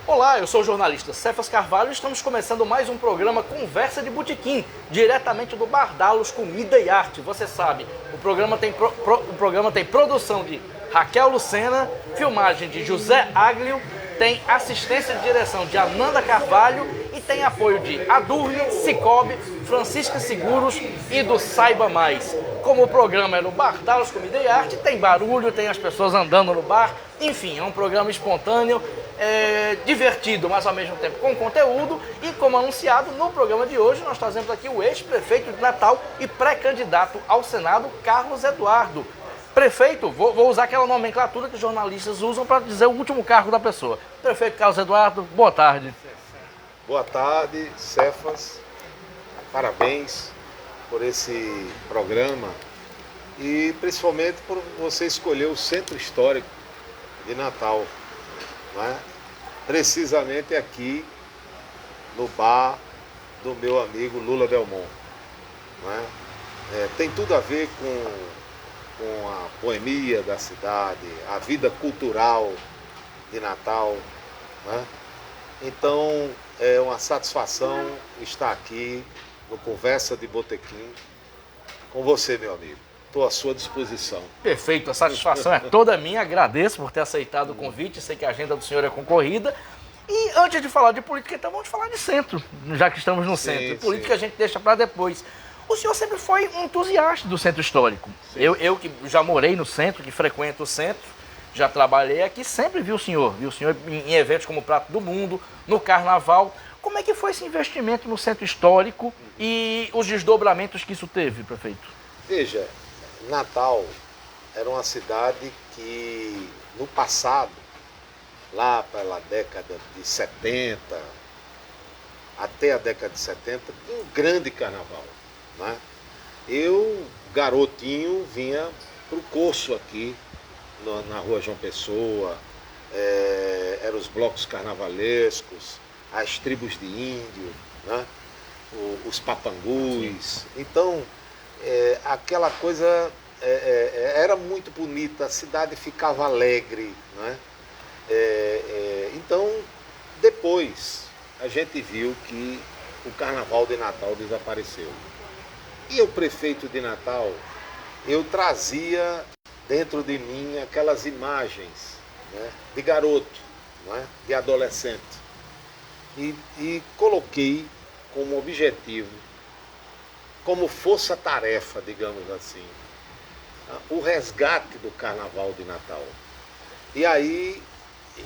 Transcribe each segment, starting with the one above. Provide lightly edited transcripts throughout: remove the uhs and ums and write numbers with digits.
Olá, eu sou o jornalista Cefas Carvalho e estamos começando mais um programa Conversa de Botequim, diretamente do Bardalos Comida e Arte. Você sabe, o programa tem produção de Raquel Lucena, filmagem de José Aglio, tem assistência de direção de Ananda Carvalho e tem apoio de Adurne, Cicobi, Francisca Seguros e do Saiba Mais. Como o programa é no Bardalos Comida e Arte, tem barulho, tem as pessoas andando no bar, enfim, é um programa espontâneo, divertido, mas ao mesmo tempo com conteúdo. E como anunciado, no programa de hoje nós trazemos aqui o ex-prefeito de Natal e pré-candidato ao Senado, Carlos Eduardo. Prefeito, vou usar aquela nomenclatura que os jornalistas usam para dizer o último cargo da pessoa. Prefeito Carlos Eduardo, boa tarde. Boa tarde, Cefas. Parabéns por esse programa e principalmente por você escolher o Centro Histórico de Natal, não é? Precisamente aqui no bar do meu amigo Lula Belmont, não é? Tem tudo a ver com a boemia da cidade, a vida cultural de Natal, não é? Então é uma satisfação estar aqui no Conversa de Botequim com você, meu amigo. Estou à sua disposição. Perfeito, a satisfação é toda minha, agradeço por ter aceitado o convite, sei que a agenda do senhor é concorrida. E antes de falar de política, então vamos falar de centro, já que estamos no centro. Política a gente deixa para depois. O senhor sempre foi um entusiasta do centro histórico. Eu que já morei no centro, que frequento o centro, já trabalhei aqui, sempre vi o senhor em eventos como o Prato do Mundo, no Carnaval. Como é que foi esse investimento no centro histórico e os desdobramentos que isso teve, prefeito? Veja, Natal era uma cidade que no passado, lá pela década de 70, até a década de 70, tinha um grande carnaval, né? Eu, garotinho, vinha pro Corso aqui, na rua João Pessoa, eram os blocos carnavalescos, as tribos de índio, né? Os papangus. Então, aquela coisa era muito bonita, a cidade ficava alegre, né? Então, depois, a gente viu que o Carnaval de Natal desapareceu. E o prefeito de Natal, eu trazia dentro de mim aquelas imagens, né, de garoto, né, de adolescente. E coloquei como objetivo, como força-tarefa, digamos assim, o resgate do Carnaval de Natal. E aí,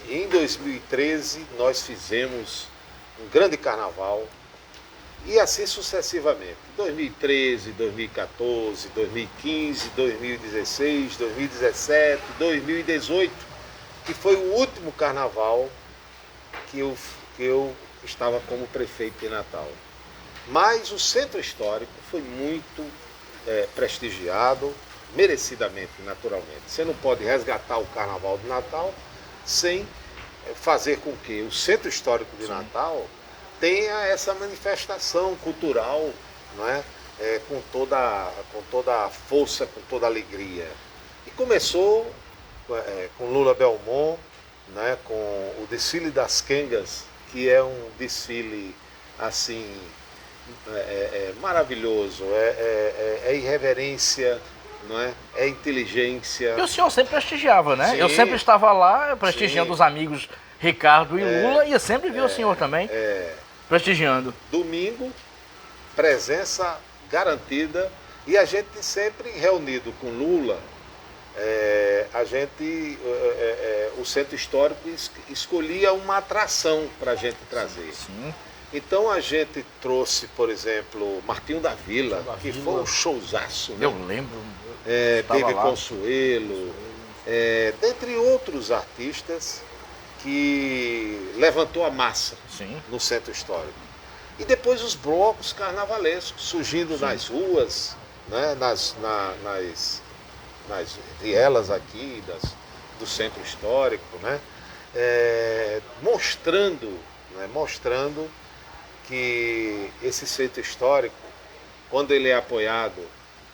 em 2013, nós fizemos um grande carnaval, e assim sucessivamente. 2013, 2014, 2015, 2016, 2017, 2018, que foi o último carnaval que eu estava como prefeito de Natal. Mas o Centro Histórico foi muito prestigiado, merecidamente, naturalmente. Você não pode resgatar o Carnaval de Natal sem fazer com que o Centro Histórico de Natal tenha essa manifestação cultural, não é? Com toda a força, com toda a alegria. E começou com Lula Belmont, né, com o desfile das Quengas, que é um desfile assim maravilhoso, é irreverência, não é? É inteligência. E o senhor sempre prestigiava, né? Sim, eu sempre estava lá prestigiando sim. Os amigos Ricardo e Lula, e eu sempre vi o senhor também prestigiando. Domingo, presença garantida, e a gente sempre reunido com Lula, o Centro Histórico escolhia uma atração para a gente trazer. Sim. Então a gente trouxe, por exemplo, Martinho da Vila, que foi um showzaço, né? Eu lembro. Teve Consuelo, dentre outros artistas que levantou a massa no Centro Histórico. E depois os blocos carnavalescos surgindo nas ruas, né, nas vielas aqui do Centro Histórico, né, mostrando que esse Centro Histórico, quando ele é apoiado,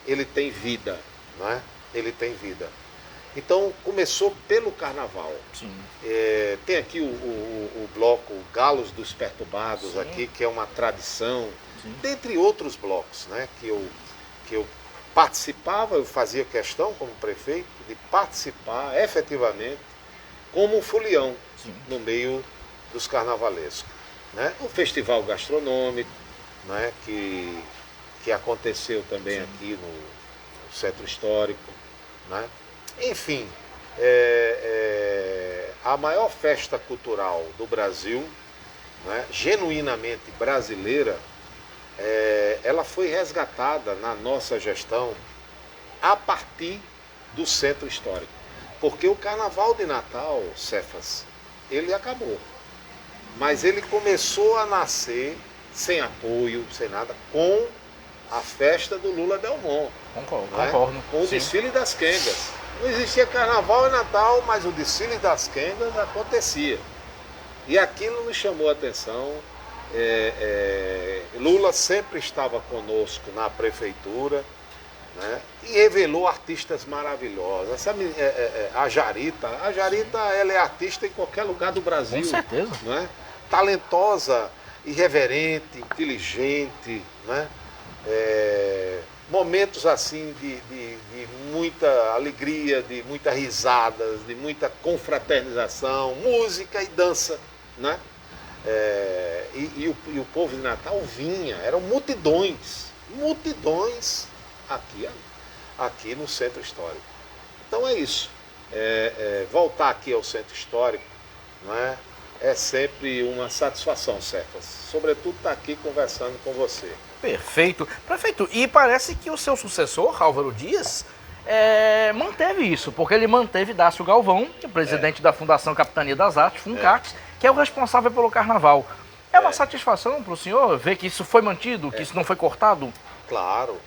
ele tem vida, não é? Ele tem vida. Então começou pelo carnaval. Sim. Tem aqui o bloco Galos dos Perturbados, sim, aqui, que é uma tradição, sim, dentre outros blocos, né, que eu participava, eu fazia questão como prefeito de participar efetivamente como um folião, sim, no meio dos carnavalescos. Né? O festival gastronômico, né, que aconteceu também, sim, aqui no Centro Histórico. Né? Enfim, a maior festa cultural do Brasil, né, genuinamente brasileira, ela foi resgatada na nossa gestão a partir do Centro Histórico. Porque o Carnaval de Natal, Cefas, ele acabou. Mas ele começou a nascer sem apoio, sem nada, com a festa do Lula Belmont. Concordo. Com o desfile das quengas. Não existia Carnaval e Natal, mas o desfile das quengas acontecia. E aquilo nos chamou a atenção. Lula sempre estava conosco na prefeitura, né? E revelou artistas maravilhosos. Sabe, a Jarita ela é artista em qualquer lugar do Brasil. Com certeza. Né? Talentosa, irreverente, inteligente, né? Momentos assim de muita alegria, de muitas risadas, de muita confraternização, música e dança, né? E o povo de Natal vinha, eram multidões aqui no Centro Histórico. Então é isso. Voltar aqui ao Centro Histórico, não é sempre uma satisfação, Cefas. Sobretudo estar aqui conversando com você. Perfeito. Prefeito, e parece que o seu sucessor, Álvaro Dias, manteve isso, porque ele manteve Dácio Galvão, que é o presidente da Fundação Capitania das Artes, FUNCARTES, que é o responsável pelo carnaval. É uma satisfação para o senhor ver que isso foi mantido, que isso não foi cortado? Claro.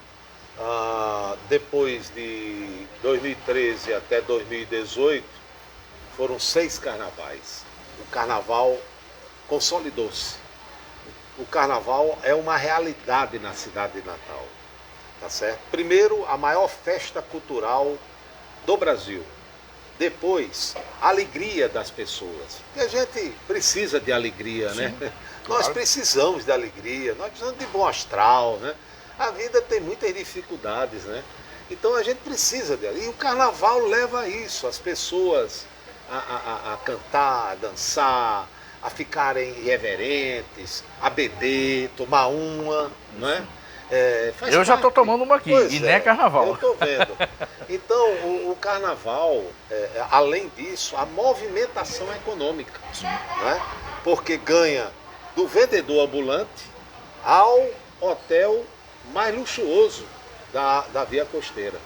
Depois de 2013 até 2018, foram 6 carnavais. O carnaval consolidou-se. O carnaval é uma realidade na cidade de Natal. Tá certo? Primeiro, a maior festa cultural do Brasil. Depois, a alegria das pessoas. E a gente precisa de alegria, sim, né? Claro. Nós precisamos de alegria, nós precisamos de bom astral, né? A vida tem muitas dificuldades, né? Então a gente precisa de alegria. E o carnaval leva a isso, as pessoas a cantar, a dançar, a ficarem irreverentes, a beber, tomar uma, não é? Eu já estou tomando uma aqui, e não é carnaval. Eu estou vendo. Então, o carnaval, além disso, a movimentação econômica. Né? Porque ganha do vendedor ambulante ao hotel mais luxuoso da Via Costeira.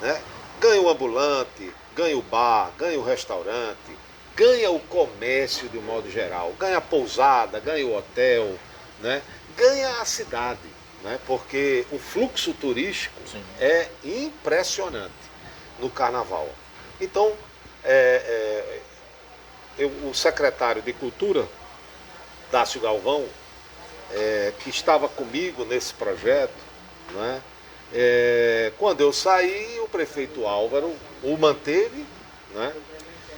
Né? Ganha o ambulante, ganha o bar, ganha o restaurante, ganha o comércio de um modo geral, ganha a pousada, ganha o hotel, né? Ganha a cidade. Né? Porque o fluxo turístico, sim, é impressionante no carnaval. Então, o secretário de Cultura, Dácio Galvão, que estava comigo nesse projeto, né? Quando eu saí, o prefeito Álvaro o manteve, né?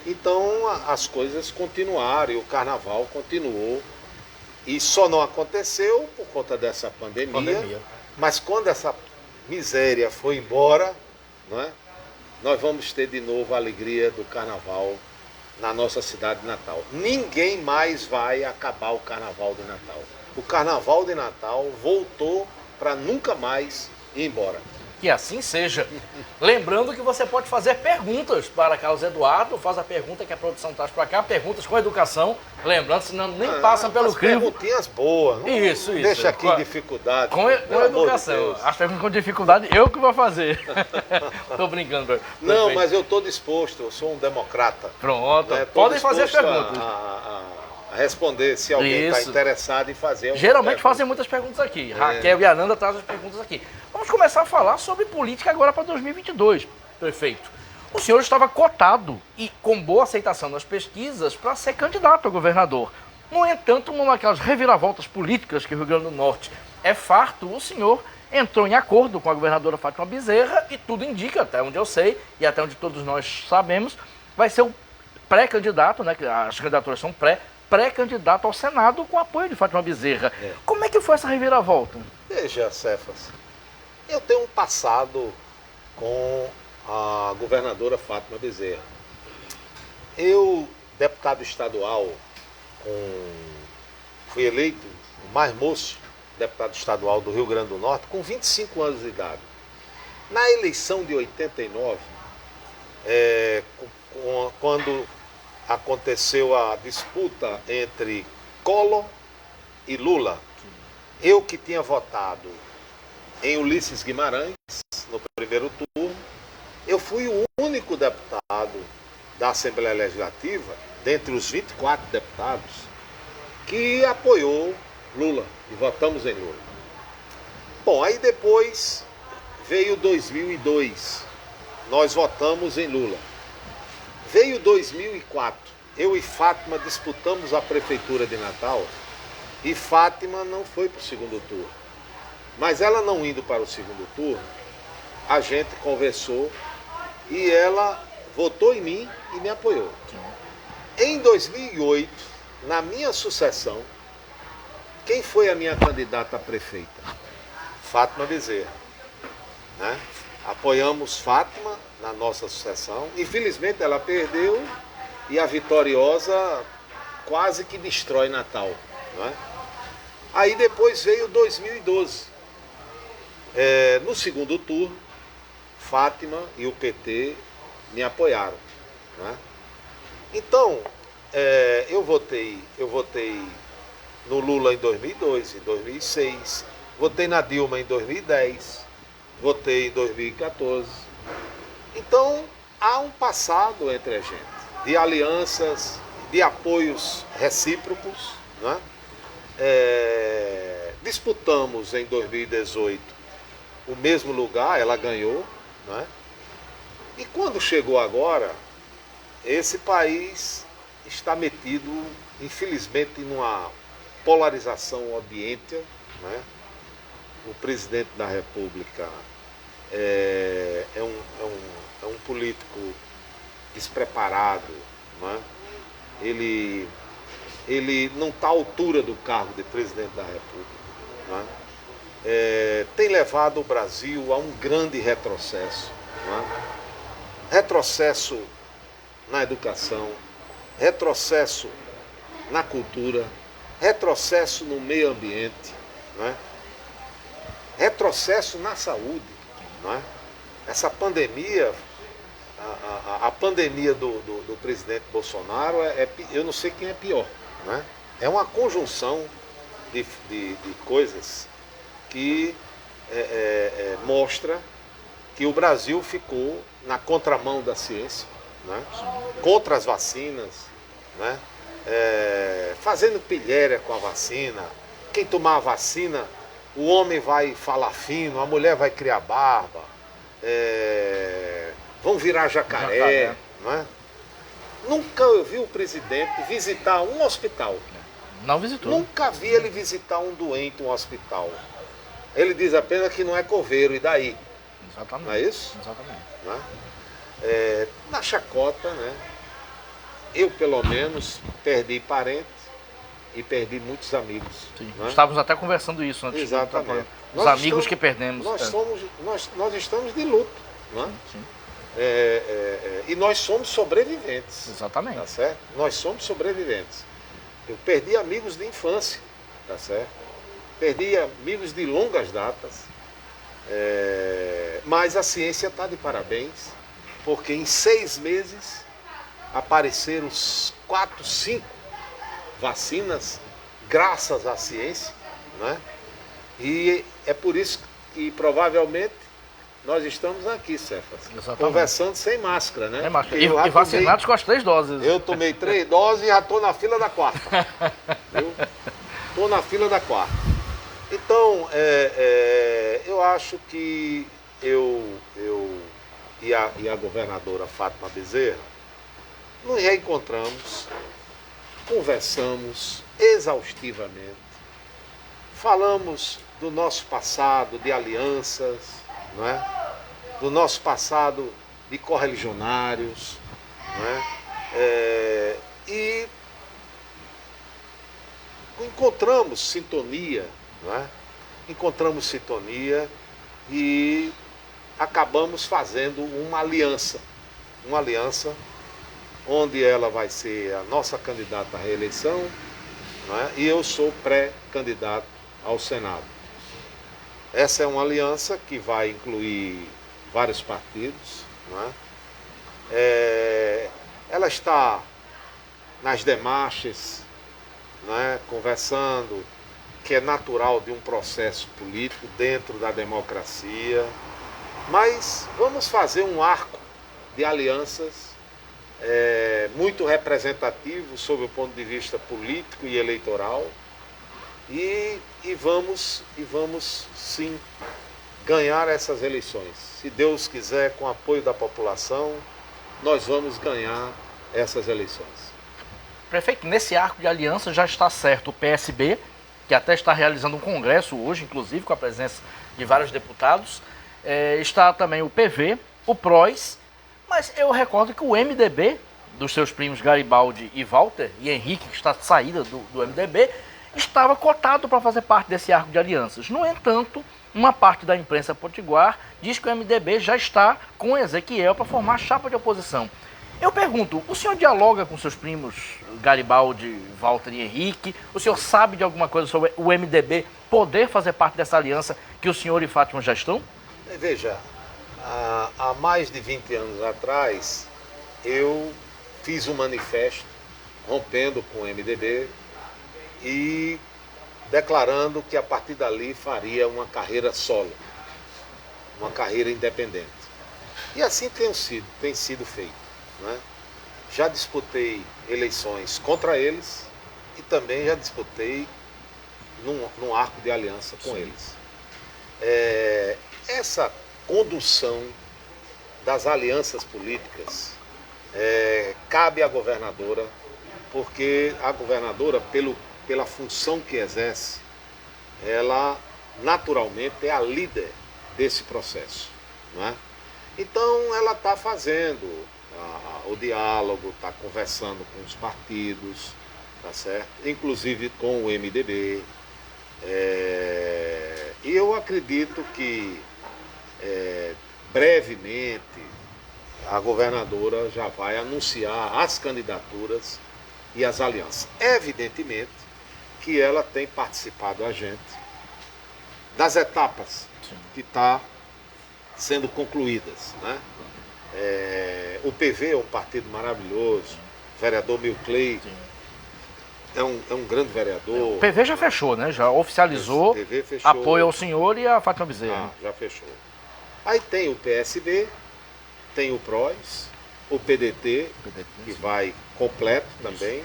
Então as coisas continuaram e o carnaval continuou. E só não aconteceu por conta dessa pandemia. Mas quando essa miséria foi embora, não é? Nós vamos ter de novo a alegria do carnaval na nossa cidade de Natal. Ninguém mais vai acabar o carnaval de Natal. O carnaval de Natal voltou para nunca mais ir embora. Que assim seja. Lembrando que você pode fazer perguntas para Carlos Eduardo, faz a pergunta que a produção traz para cá, perguntas com educação, lembrando, senão nem passam pelo crivo. Perguntinhas boas, não isso. Deixa aqui em dificuldade. Com educação. As perguntas com dificuldade, eu que vou fazer. Tô brincando. Não, mas eu estou disposto, eu sou um democrata. Pronto, né? Podem fazer as perguntas. A responder se alguém está interessado em fazer. Geralmente fazem muitas perguntas aqui. Raquel e Ananda trazem as perguntas aqui. Vamos começar a falar sobre política agora para 2022, prefeito. O senhor estava cotado e com boa aceitação nas pesquisas para ser candidato a governador. No entanto, numa daquelas reviravoltas políticas que o Rio Grande do Norte é farto, o senhor entrou em acordo com a governadora Fátima Bezerra e tudo indica, até onde eu sei e até onde todos nós sabemos, vai ser o pré-candidato, né, que as candidaturas são pré-candidato ao Senado com apoio de Fátima Bezerra. Como é que foi essa reviravolta? Veja, Cefas, eu tenho um passado com a governadora Fátima Bezerra. Eu, deputado estadual, fui eleito o mais moço deputado estadual do Rio Grande do Norte com 25 anos de idade. Na eleição de 89, quando aconteceu a disputa entre Collor e Lula, eu que tinha votado em Ulisses Guimarães no primeiro turno, eu fui o único deputado da Assembleia Legislativa, dentre os 24 deputados, que apoiou Lula, e votamos em Lula. Bom, aí depois veio 2002, nós votamos em Lula. Veio 2004, eu e Fátima disputamos a Prefeitura de Natal, e Fátima não foi para o segundo turno. Mas ela não indo para o segundo turno, a gente conversou e ela votou em mim e me apoiou. Em 2008, na minha sucessão, quem foi a minha candidata a prefeita? Fátima Bezerra. Né? Apoiamos Fátima na nossa sucessão. Infelizmente ela perdeu e a vitoriosa quase que destrói Natal. Né? Aí depois veio 2012. No segundo turno, Fátima e o PT me apoiaram. Né? Então, eu votei no Lula em 2002, em 2006, votei na Dilma em 2010, votei em 2014. Então, há um passado entre a gente, de alianças, de apoios recíprocos. Né? Disputamos em 2018 o mesmo lugar, ela ganhou. Né? E quando chegou agora, esse país está metido, infelizmente, numa polarização odienta. Né? O presidente da República é um político despreparado. Né? Ele não está à altura do cargo de presidente da República. Né? Tem levado o Brasil a um grande retrocesso. Né? Retrocesso na educação, retrocesso na cultura, retrocesso no meio ambiente, né? Retrocesso na saúde. Né? Essa pandemia, a pandemia do presidente Bolsonaro, eu não sei quem é pior. Né? É uma conjunção de coisas que mostra que o Brasil ficou na contramão da ciência, né? Contra as vacinas, né? Fazendo pilhéria com a vacina. Quem tomar a vacina, o homem vai falar fino, a mulher vai criar barba, vão virar jacaré. Né? Nunca eu vi o presidente visitar um hospital. Não visitou. Nunca vi ele visitar um doente, um hospital. Ele diz apenas que não é coveiro, e daí? Exatamente. Não é isso? Exatamente. Né? Na chacota, né? Eu, pelo menos, perdi parentes e perdi muitos amigos. Né? Estávamos até conversando isso antes. Exatamente. Os amigos que perdemos. Nós estamos de luto. Né? Sim. E nós somos sobreviventes. Exatamente. Tá certo? Nós somos sobreviventes. Eu perdi amigos de infância. Tá certo? Perdi amigos de longas datas. Mas a ciência está de parabéns, porque em 6 meses apareceram 4, 5 vacinas, graças à ciência. Né? E é por isso que provavelmente nós estamos aqui, Cefas, conversando sem máscara. Né? E vacinados com as 3 doses. Eu tomei 3 doses e já estou na fila da 4ª. Estou na fila da 4ª. Então, eu acho que eu e a governadora Fátima Bezerra nos reencontramos, conversamos exaustivamente, falamos do nosso passado de alianças, não é? Do nosso passado de correligionários, não é? E encontramos sintonia, não é? Encontramos sintonia e acabamos fazendo uma aliança onde ela vai ser a nossa candidata à reeleição, não é? E eu sou pré-candidato ao Senado. Essa é uma aliança que vai incluir vários partidos, não é? Ela está nas demarches, não é? Conversando, que é natural de um processo político dentro da democracia, mas vamos fazer um arco de alianças muito representativo sob o ponto de vista político e eleitoral, e vamos sim ganhar essas eleições. Se Deus quiser, com o apoio da população, nós vamos ganhar essas eleições. Prefeito, nesse arco de aliança já está certo o PSB, que até está realizando um congresso hoje, inclusive com a presença de vários deputados, está também o PV, o PROS, mas eu recordo que o MDB, dos seus primos Garibaldi e Walter, e Henrique, que está de saída do MDB, estava cotado para fazer parte desse arco de alianças. No entanto, uma parte da imprensa potiguar diz que o MDB já está com Ezequiel para formar chapa de oposição. Eu pergunto, o senhor dialoga com seus primos Garibaldi, Walter e Henrique? O senhor sabe de alguma coisa sobre o MDB poder fazer parte dessa aliança que o senhor e Fátima já estão? Veja, há mais de 20 anos atrás, eu fiz um manifesto rompendo com o MDB e declarando que a partir dali faria uma carreira solo, uma carreira independente. E assim tem sido feito, não é? Já disputei eleições contra eles e também já disputei num arco de aliança com eles. Essa condução das alianças políticas cabe à governadora, porque a governadora, pela função que exerce, ela naturalmente é a líder desse processo, não é? Então ela está fazendo o diálogo, está conversando com os partidos, tá certo? Inclusive com o MDB. E eu acredito que brevemente a governadora já vai anunciar as candidaturas e as alianças. Evidentemente que ela tem participado, a gente, das etapas que estão sendo concluídas, né? O PV é um partido maravilhoso, o vereador Milcley é um grande vereador. O PV já fechou, né? Já oficializou apoio ao senhor e à Fátima Bezerra. Já fechou. Aí tem o PSB, tem o PROS, o PDT, que vai completo também,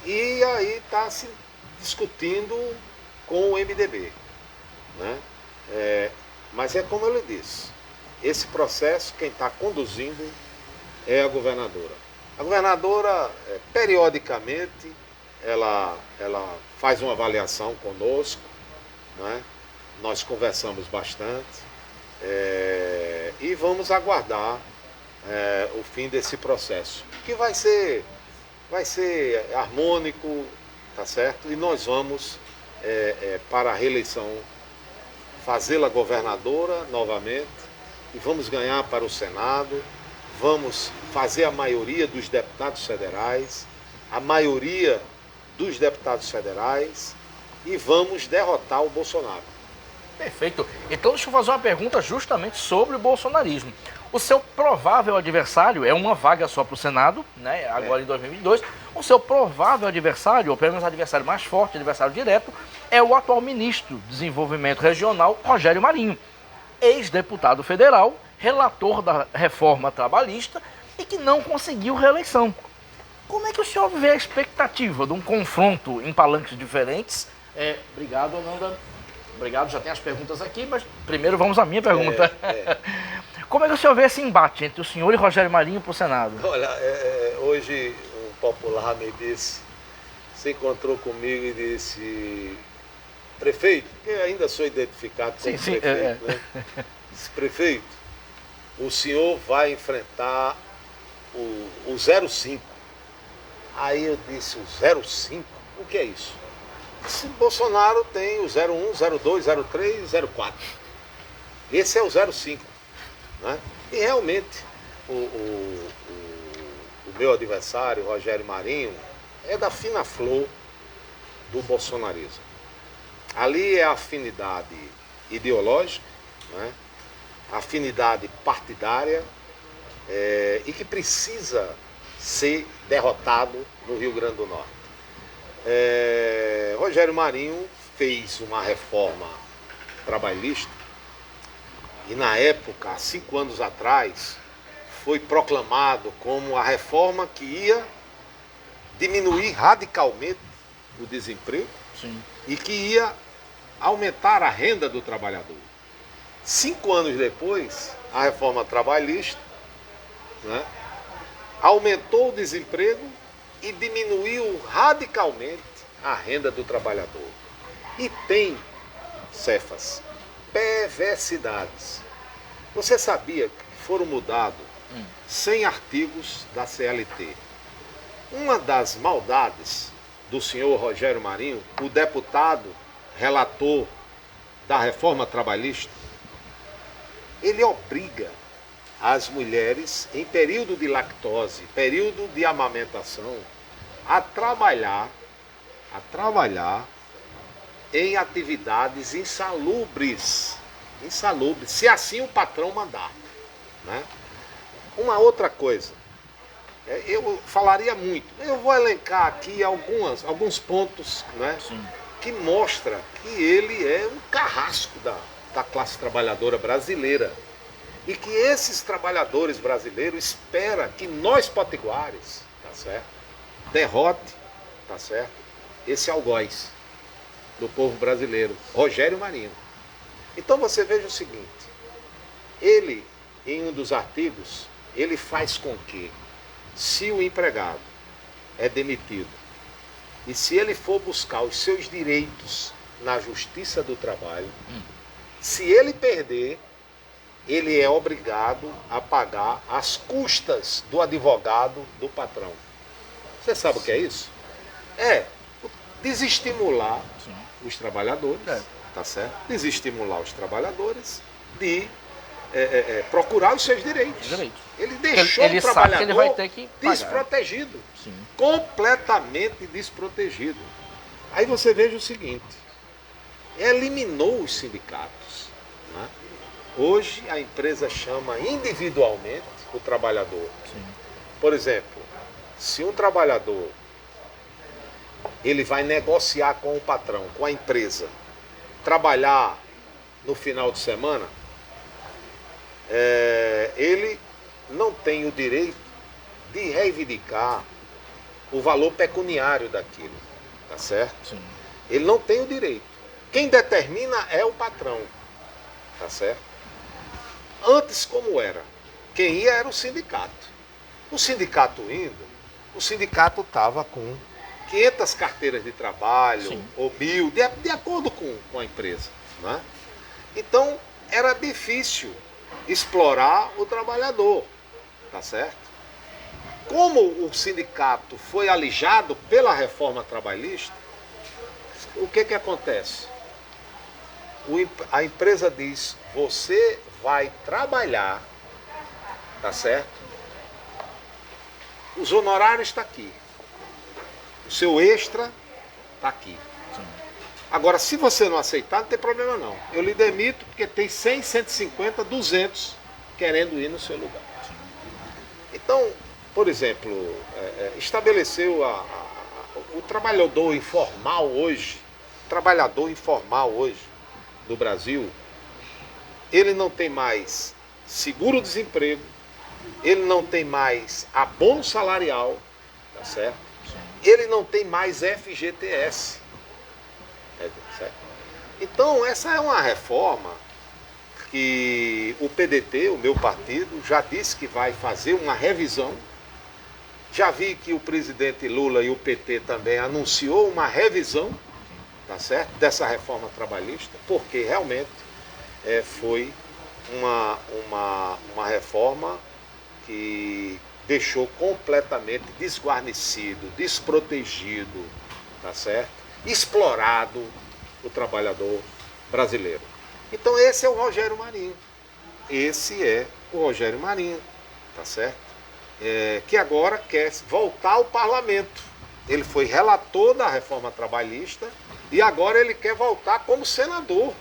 e aí está se discutindo com o MDB, né? Mas é como eu lhe disse, esse processo quem está conduzindo é a governadora. A governadora, periodicamente, ela faz uma avaliação conosco, né? Nós conversamos bastante, e vamos aguardar o fim desse processo, que vai ser harmônico, tá certo? E nós vamos, para a reeleição, fazê-la governadora novamente, e vamos ganhar para o Senado, vamos fazer a maioria dos deputados federais, e vamos derrotar o Bolsonaro. Perfeito. Então deixa eu fazer uma pergunta justamente sobre o bolsonarismo. O seu provável adversário é uma vaga só para o Senado, né? Agora em 2022. O seu provável adversário, ou pelo menos adversário mais forte, adversário direto, é o atual ministro do Desenvolvimento Regional, Rogério Marinho, ex-deputado federal, relator da reforma trabalhista e que não conseguiu reeleição. Como é que o senhor vê a expectativa de um confronto em palanques diferentes? Obrigado, Ananda. Obrigado, já tem as perguntas aqui, mas primeiro vamos à minha pergunta. Como é que o senhor vê esse embate entre o senhor e Rogério Marinho para o Senado? Olha, hoje um popular me disse, se encontrou comigo e disse: prefeito, porque ainda sou identificado como prefeito, né? Disse, prefeito, o senhor vai enfrentar o 05. Aí eu disse, o 05? O que é isso? Disse, Bolsonaro tem o 01, 02, 03, 04. Esse é o 05. Né? E realmente, o meu adversário, Rogério Marinho, é da fina flor do bolsonarismo. Ali é a afinidade ideológica, né? Afinidade partidária, e que precisa ser derrotado no Rio Grande do Norte. Rogério Marinho fez uma reforma trabalhista e na época, há 5 anos atrás, foi proclamado como a reforma que ia diminuir radicalmente o desemprego. Sim. E que ia aumentar a renda do trabalhador. 5 anos depois, a reforma trabalhista, né, aumentou o desemprego e diminuiu radicalmente a renda do trabalhador. E tem, Cefas, perversidades. Você sabia que foram mudados 100 artigos da CLT? Uma das maldades do senhor Rogério Marinho, o deputado relator da reforma trabalhista, ele obriga as mulheres, em período de lactose, período de amamentação, a trabalhar em atividades insalubres, se assim o patrão mandar. Né? Uma outra coisa, eu falaria muito, eu vou elencar aqui alguns pontos, né, que mostra que ele é um carrasco da classe trabalhadora brasileira e que esses trabalhadores brasileiros esperam que nós potiguares, tá certo, derrote, tá certo, esse algoz do povo brasileiro, Rogério Marinho. Então você veja o seguinte, ele, em um dos artigos, ele faz com que, se o empregado é demitido e se ele for buscar os seus direitos na Justiça do Trabalho, se ele perder, ele é obrigado a pagar as custas do advogado do patrão. Você sabe o que é isso? É desestimular os trabalhadores, tá certo? Desestimular os trabalhadores de procurar os seus direitos. Ele deixou o trabalhador que ele vai ter que pagar. Desprotegido. Completamente desprotegido. Aí você veja o seguinte, eliminou os sindicatos. Né? Hoje a empresa chama individualmente o trabalhador. Por exemplo, se um trabalhador ele vai negociar com o patrão, com a empresa, trabalhar no final de semana, ele não tem o direito de reivindicar o valor pecuniário daquilo, tá certo? Ele não tem o direito. Quem determina é o patrão, tá certo? Antes como era? Quem ia era o sindicato. O sindicato indo, o sindicato estava com 500 carteiras de trabalho, ou 1000, de acordo com a empresa. Né? Então, era difícil explorar o trabalhador, tá certo? Como o sindicato foi alijado pela reforma trabalhista, o que acontece? A empresa diz, você vai trabalhar, tá certo? Os honorários estão aqui. O seu extra está aqui. Agora, se você não aceitar, não tem problema não. Eu lhe demito porque tem 100, 150, 200 querendo ir no seu lugar. Então, por exemplo, estabeleceu o trabalhador informal hoje, do Brasil, ele não tem mais seguro-desemprego, ele não tem mais abono salarial, tá certo? Ele não tem mais FGTS. Certo? Então, essa é uma reforma que o PDT, o meu partido, já disse que vai fazer uma revisão. Já vi que o presidente Lula e o PT também anunciou uma revisão, tá certo? Dessa reforma trabalhista, porque realmente foi uma reforma que deixou completamente desguarnecido, desprotegido, tá certo? Explorado o trabalhador brasileiro. Então esse é o Rogério Marinho. Esse é o Rogério Marinho, tá certo? Que agora quer voltar ao parlamento. Ele foi relator da reforma trabalhista e agora ele quer voltar como senador.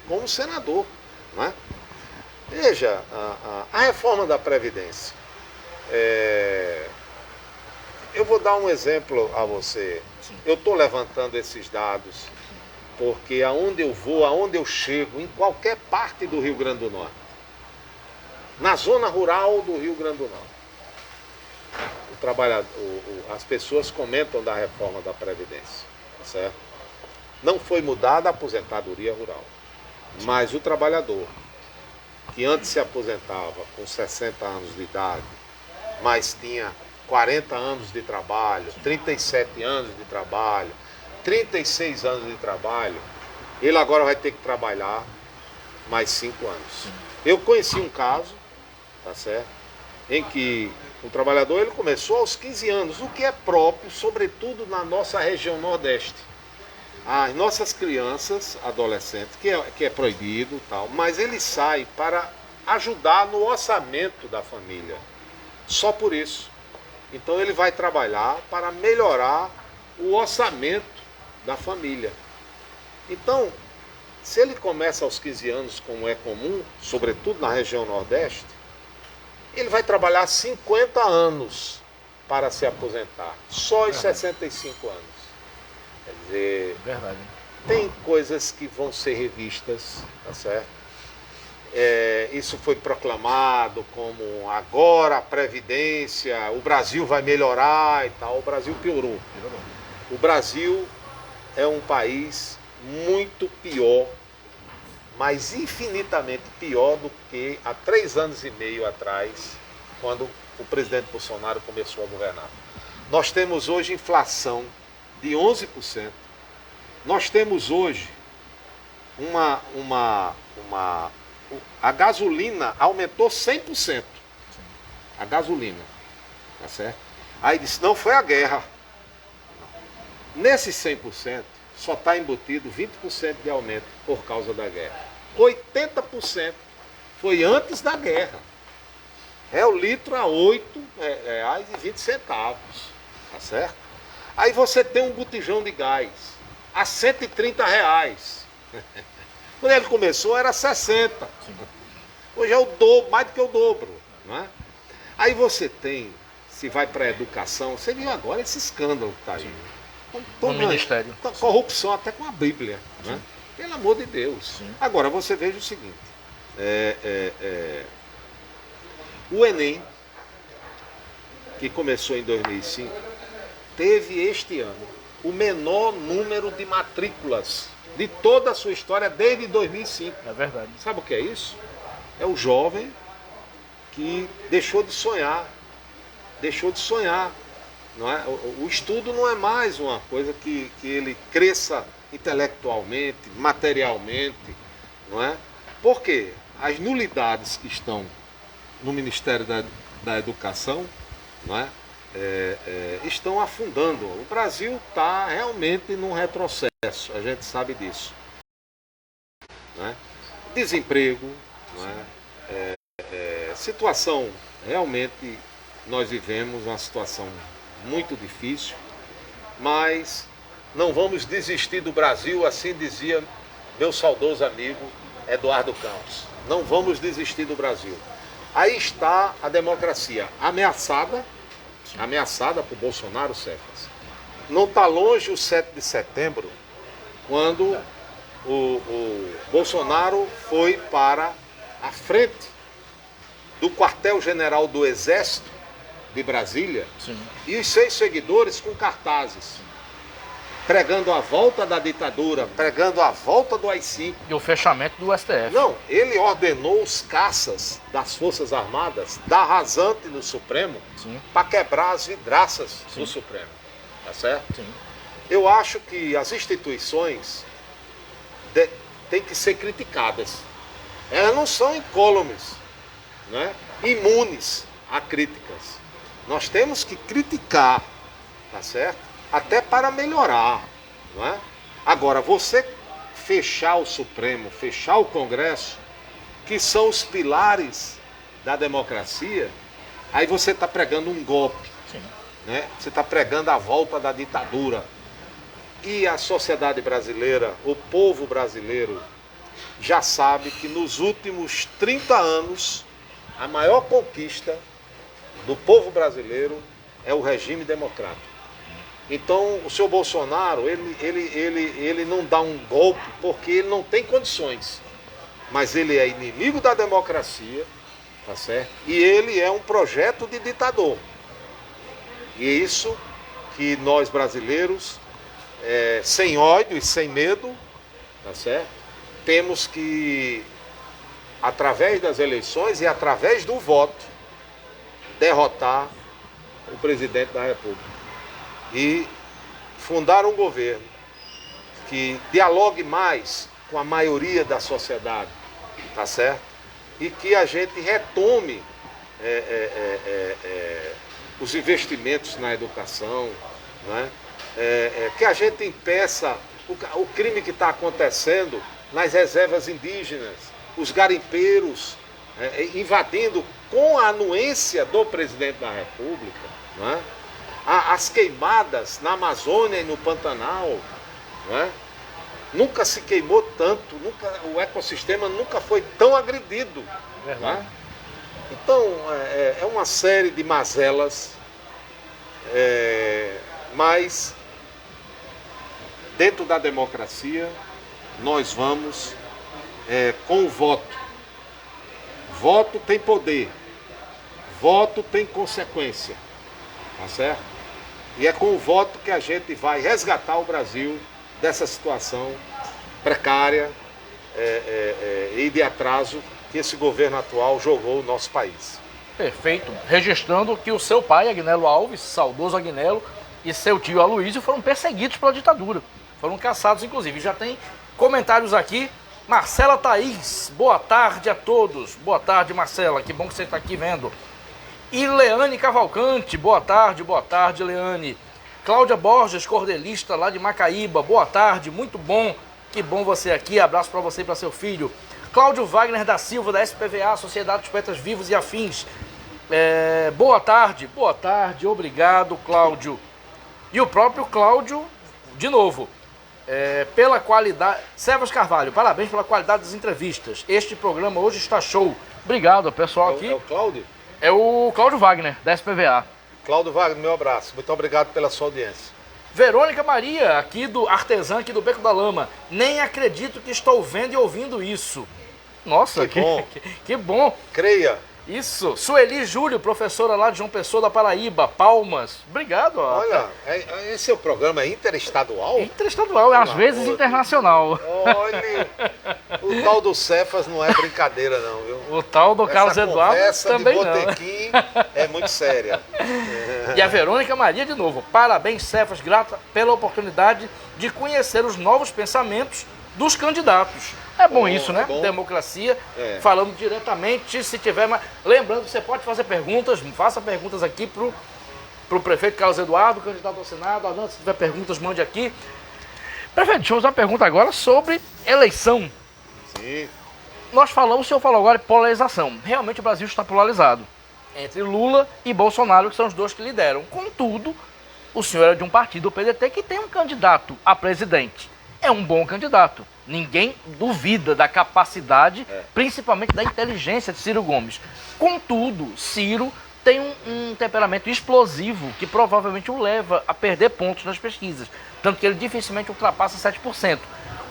Como senador, né? Veja, a reforma da Previdência. Eu vou dar um exemplo a você. Sim. Eu estou levantando esses dados porque aonde eu vou, aonde eu chego, em qualquer parte do Rio Grande do Norte, na zona rural do Rio Grande do Norte, as pessoas comentam da reforma da Previdência, certo? Não foi mudada a aposentadoria rural, mas o trabalhador que antes se aposentava com 60 anos de idade, mas tinha 40 anos de trabalho, 37 anos de trabalho, 36 anos de trabalho, ele agora vai ter que trabalhar mais 5 anos. Sim. Eu conheci um caso, tá certo, em que o trabalhador ele começou aos 15 anos, o que é próprio, sobretudo na nossa região Nordeste. As nossas crianças, adolescentes, que é proibido, tal, mas ele sai para ajudar no orçamento da família. Só por isso. Então ele vai trabalhar para melhorar o orçamento da família. Então, se ele começa aos 15 anos, como é comum, sobretudo na região Nordeste, ele vai trabalhar 50 anos para se aposentar. Só aos 65 anos. Quer dizer, verdade. Tem coisas que vão ser revistas, tá certo? Isso foi proclamado como agora a Previdência, o Brasil vai melhorar e tal. O Brasil piorou. O Brasil é um país muito pior, mas infinitamente pior do que há 3 anos e meio atrás, quando o presidente Bolsonaro começou a governar. Nós temos hoje inflação de 11%. Nós temos hoje a gasolina aumentou 100%. A gasolina, tá certo? Aí disse, não foi a guerra. Nesses 100%, só está embutido 20% de aumento por causa da guerra. 80% foi antes da guerra. O litro a R$ 8,20, tá certo? Aí você tem um botijão de gás a R$ 130. Quando ele começou era 60. Hoje é o dobro, mais do que o dobro, não é? Aí você tem, se vai para a educação, você viu agora esse escândalo que está aí. No Ministério. Corrupção até com a Bíblia, né? Pelo amor de Deus. Sim. Agora você veja o seguinte, o Enem, que começou em 2005, teve este ano o menor número de matrículas de toda a sua história desde 2005. É verdade. Sabe o que é isso? É o jovem que deixou de sonhar. Deixou de sonhar. Não é? O estudo não é mais uma coisa que ele cresça intelectualmente, materialmente. Não é? Por quê? As nulidades que estão no Ministério da Educação, não é? Estão afundando. O Brasil está realmente num retrocesso, a gente sabe disso. Não é? Desemprego, não é? Situação, realmente nós vivemos uma situação muito difícil, mas não vamos desistir do Brasil, assim dizia meu saudoso amigo Eduardo Campos. Não vamos desistir do Brasil. Aí está a democracia ameaçada por Bolsonaro, Cefas. Não está longe o 7 de setembro, quando o Bolsonaro foi para a frente do quartel-general do Exército de Brasília. Sim. E os 6 seguidores com cartazes, pregando a volta da ditadura, pregando a volta do AI-5. E o fechamento do STF. Não, ele ordenou os caças das Forças Armadas dar rasante no Supremo para quebrar as vidraças do Supremo. Tá certo? Sim. Eu acho que as instituições têm que ser criticadas. Elas não são incólumes, né? Imunes a críticas. Nós temos que criticar, tá certo? Até para melhorar, não é? Agora, você fechar o Supremo, fechar o Congresso, que são os pilares da democracia, aí você está pregando um golpe, né? Você está pregando a volta da ditadura. E a sociedade brasileira, o povo brasileiro, já sabe que nos últimos 30 anos, a maior conquista do povo brasileiro é o regime democrático. Então, o senhor Bolsonaro, ele não dá um golpe porque ele não tem condições. Mas ele é inimigo da democracia, tá certo? E ele é um projeto de ditador. E é isso que nós brasileiros, sem ódio e sem medo, tá certo? Temos que, através das eleições e através do voto, derrotar o presidente da República e fundar um governo que dialogue mais com a maioria da sociedade, tá certo? E que a gente retome os investimentos na educação, né? Que a gente impeça o crime que está acontecendo nas reservas indígenas, os garimpeiros invadindo com a anuência do presidente da República, né? As queimadas na Amazônia e no Pantanal, né? Nunca se queimou tanto, o ecossistema nunca foi tão agredido. Né? Então, é uma série de mazelas, mas dentro da democracia nós vamos com o voto. Voto tem poder, voto tem consequência, tá certo? E é com o voto que a gente vai resgatar o Brasil dessa situação precária e de atraso que esse governo atual jogou o nosso país. Perfeito. Registrando que o seu pai, Agnello Alves, saudoso Agnello, e seu tio Aloysio foram perseguidos pela ditadura. Foram caçados, inclusive. Já tem comentários aqui. Marcela Thaís, boa tarde a todos. Boa tarde, Marcela. Que bom que você está aqui vendo. E Leane Cavalcante, boa tarde, Leane. Cláudia Borges, cordelista lá de Macaíba, boa tarde, muito bom. Que bom você aqui. Abraço para você e para seu filho. Cláudio Wagner da Silva, da SPVA, Sociedade dos Poetas Vivos e Afins. Boa tarde, obrigado, Cláudio. E o próprio Cláudio, de novo, pela qualidade... Sevas Carvalho, parabéns pela qualidade das entrevistas. Este programa hoje está show. Obrigado, pessoal aqui. É o Cláudio? É o Cláudio Wagner, da SPVA. Cláudio Wagner, meu abraço. Muito obrigado pela sua audiência. Verônica Maria, aqui do Artesã, aqui do Beco da Lama. Nem acredito que estou vendo e ouvindo isso. Nossa, que bom. Que bom. Creia. Isso. Sueli Júlio, professora lá de João Pessoa da Paraíba. Palmas. Obrigado. Olha, esse é o programa Interestadual? Interestadual, às vezes internacional. Olha, o tal do Cefas não é brincadeira não, viu? O tal do Carlos Eduardo também de botequim é muito séria. E a Verônica Maria de novo. Parabéns, Cefas, grata pela oportunidade de conhecer os novos pensamentos dos candidatos. É bom isso, né? Bom. Democracia, falando diretamente, se tiver... Lembrando que você pode fazer perguntas, faça perguntas aqui pro prefeito Carlos Eduardo, candidato ao Senado. Adão, se tiver perguntas, mande aqui. Prefeito, deixa eu fazer uma pergunta agora sobre eleição. Sim. O senhor falou agora de polarização. Realmente o Brasil está polarizado entre Lula e Bolsonaro, que são os dois que lideram. Contudo, o senhor é de um partido, o PDT, que tem um candidato a presidente. É um bom candidato. Ninguém duvida da capacidade, principalmente da inteligência de Ciro Gomes. Contudo, Ciro tem um temperamento explosivo que provavelmente o leva a perder pontos nas pesquisas. Tanto que ele dificilmente ultrapassa 7%.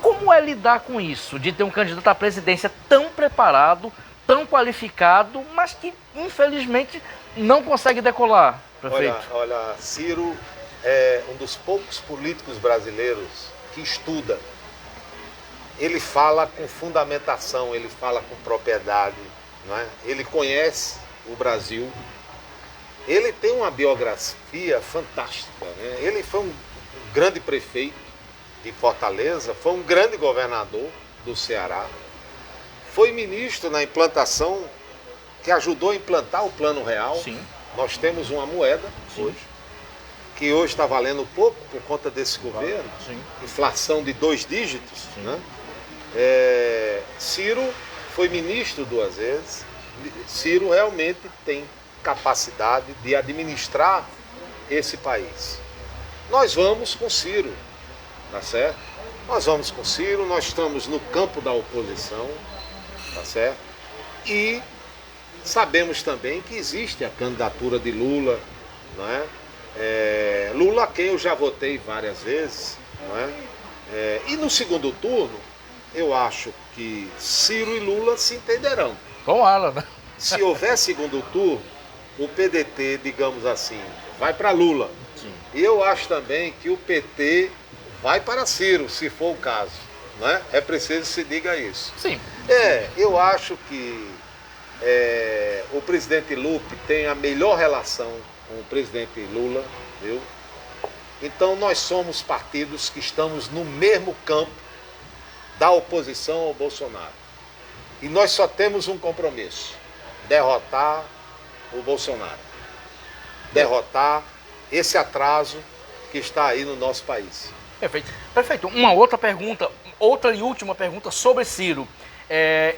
Como é lidar com isso, de ter um candidato à presidência tão preparado, tão qualificado, mas que infelizmente não consegue decolar, prefeito? Olha, Ciro é um dos poucos políticos brasileiros que estuda. Ele fala com fundamentação, ele fala com propriedade, não é? Ele conhece o Brasil, ele tem uma biografia fantástica, né? Ele foi um grande prefeito de Fortaleza, foi um grande governador do Ceará, foi ministro na implantação, que ajudou a implantar o Plano Real. Sim. Nós temos uma moeda hoje, que hoje está valendo pouco por conta desse governo, inflação de 2 dígitos. Né? Ciro foi ministro 2 vezes. Ciro realmente tem capacidade de administrar esse país. Nós vamos com Ciro, tá certo? Nós vamos com Ciro, nós estamos no campo da oposição, tá certo? E sabemos também que existe a candidatura de Lula, não é? Lula, a quem eu já votei várias vezes, não é? E no segundo turno, eu acho que Ciro e Lula se entenderão. Com ala, né? Se houver segundo turno, o PDT, digamos assim, vai para Lula. Sim. E eu acho também que o PT vai para Ciro, se for o caso. Não é? É preciso que se diga isso. Sim. Eu acho que o presidente Lupe tem a melhor relação com o presidente Lula, viu? Então nós somos partidos que estamos no mesmo campo da oposição ao Bolsonaro. E nós só temos um compromisso: derrotar o Bolsonaro. Derrotar esse atraso que está aí no nosso país. Perfeito. Perfeito. Uma outra pergunta, outra e última pergunta sobre Ciro.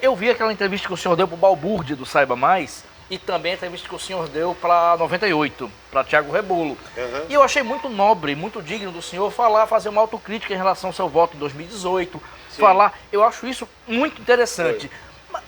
Eu vi aquela entrevista que o senhor deu para o Balbúrdia do Saiba Mais e também a entrevista que o senhor deu para 98, para Thiago Rebolo. Uhum. E eu achei muito nobre, muito digno do senhor fazer uma autocrítica em relação ao seu voto em 2018. Sim. Eu acho isso muito interessante.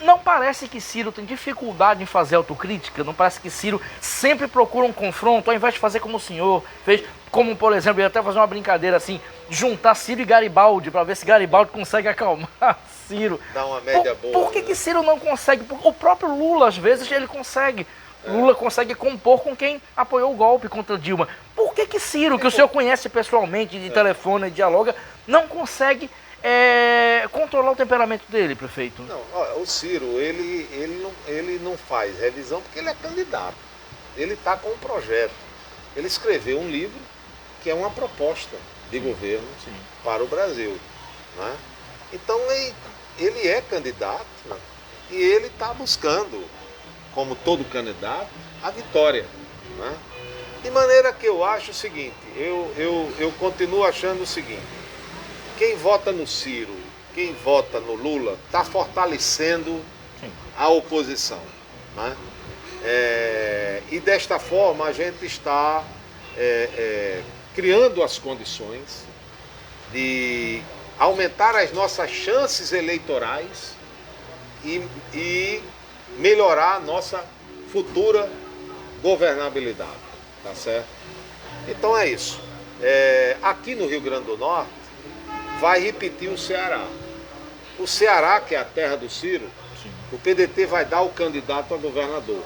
Não parece que Ciro tem dificuldade em fazer autocrítica? Não parece que Ciro sempre procura um confronto, ao invés de fazer como o senhor fez? Como, por exemplo, eu ia até fazer uma brincadeira assim, juntar Ciro e Garibaldi, para ver se Garibaldi consegue acalmar Ciro. Dá uma média boa. Por que Ciro não consegue? O próprio Lula, às vezes, ele consegue. Lula consegue compor com quem apoiou o golpe contra Dilma. Por que Ciro, que o senhor conhece pessoalmente, de telefone, dialoga, não consegue controlar o temperamento dele, prefeito? Não, o Ciro, ele não faz revisão porque ele é candidato. Ele está com um projeto. Ele escreveu um livro que é uma proposta de governo para o Brasil. Né? Então ele é candidato, né? E ele está buscando, como todo candidato, a vitória. Né? De maneira que eu acho o seguinte, eu continuo achando o seguinte: quem vota no Ciro, quem vota no Lula, está fortalecendo a oposição. Né? E desta forma a gente está criando as condições de aumentar as nossas chances eleitorais e melhorar a nossa futura governabilidade. Tá certo? Então é isso. Aqui no Rio Grande do Norte vai repetir o Ceará. O Ceará, que é a terra do Ciro, o PDT vai dar o candidato a governador.